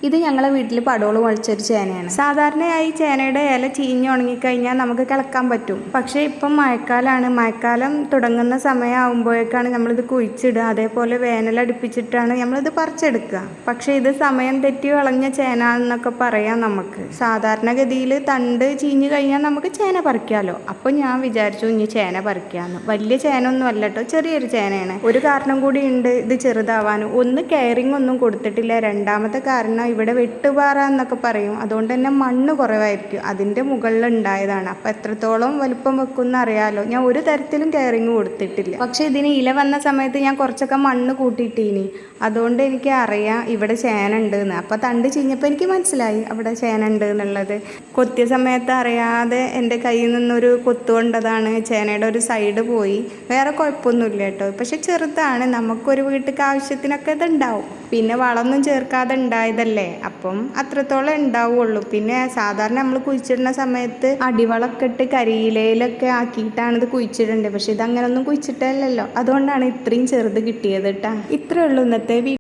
ഇത് ഞങ്ങളെ വീട്ടിൽ പടോള് മുളച്ചൊരു ചേനയാണ്. സാധാരണയായി ചേനയുടെ ഇല ചീഞ്ഞ് ഉണങ്ങിക്കഴിഞ്ഞാൽ നമുക്ക് കിളക്കാൻ പറ്റും. പക്ഷേ ഇപ്പം മഴക്കാലമാണ്. മഴക്കാലം തുടങ്ങുന്ന സമയമാകുമ്പോഴേക്കാണ് നമ്മളിത് കുഴിച്ചിടുക. അതേപോലെ വേനലടുപ്പിച്ചിട്ടാണ് നമ്മളിത് പറിച്ചെടുക്കുക. പക്ഷേ ഇത് സമയം തെറ്റി വിളഞ്ഞ ചേന എന്നൊക്കെ പറയാം നമുക്ക്. സാധാരണഗതിയിൽ തണ്ട് ചീഞ്ഞ് കഴിഞ്ഞാൽ നമുക്ക് ചേന പറിക്കാമല്ലോ. അപ്പോൾ ഞാൻ വിചാരിച്ചു ഇനി ചേന പറിക്കാമെന്ന്. വലിയ ചേന ഒന്നും അല്ല കേട്ടോ, ചെറിയൊരു ചേനയാണ്. ഒരു കാരണം കൂടി ഉണ്ട് ഇത് ചെറുതാവാനും. ഒന്ന് കെയറിങ് ഒന്നും കൊടുത്തിട്ടില്ല. രണ്ടാമത്തെ കാരണം ഇവിടെ വെട്ടുപാറ എന്നൊക്കെ പറയും. അതുകൊണ്ട് തന്നെ മണ്ണ് കുറവായിരിക്കും. അതിൻ്റെ മുകളിൽ ഉണ്ടായതാണ്. അപ്പോൾ എത്രത്തോളം വലുപ്പം വെക്കുമെന്ന് അറിയാമല്ലോ. ഞാൻ ഒരു തരത്തിലും കെയറിങ് കൊടുത്തിട്ടില്ല. പക്ഷേ ഇതിന് ഇല വന്ന സമയത്ത് ഞാൻ കുറച്ചൊക്കെ മണ്ണ് കൂട്ടിയിട്ടീനി. അതുകൊണ്ട് എനിക്ക് അറിയാം ഇവിടെ ചേന ഉണ്ട് എന്ന്. അപ്പോൾ തണ്ട് ചീഞ്ഞപ്പോൾ എനിക്ക് മനസ്സിലായി അവിടെ ചേന ഉണ്ട് എന്നുള്ളത്. കൊത്തിയ സമയത്ത് അറിയാതെ എൻ്റെ കയ്യിൽ നിന്നൊരു കൊത്തു കൊണ്ടതാണ്. ചേനയുടെ ഒരു സൈഡ് പോയി. വേറെ കുഴപ്പമൊന്നുമില്ല കേട്ടോ. പക്ഷെ ചെറുതാണ്. നമുക്കൊരു വീട്ടിലേക്ക് ആവശ്യത്തിനൊക്കെ ഇത് ഉണ്ടാവും. പിന്നെ വളമൊന്നും ചേർക്കാതെ ഉണ്ടായതല്ലേ, അപ്പം അത്രത്തോളം ഉണ്ടാവുള്ളൂ. പിന്നെ സാധാരണ നമ്മൾ കുഴിച്ചിടുന്ന സമയത്ത് അടിവളമൊക്കെ ഇട്ട് കരിയിലയിലൊക്കെ ആക്കിയിട്ടാണ് ഇത് കുഴിച്ചിടേണ്ടത്. പക്ഷെ ഇതങ്ങനൊന്നും കുഴിച്ചിട്ടല്ലല്ലോ. അതുകൊണ്ടാണ് ഇത്രയും ചെറുത് കിട്ടിയത് കേട്ടോ. ഇത്രയേ ഉള്ളൂ ഇന്നത്തെ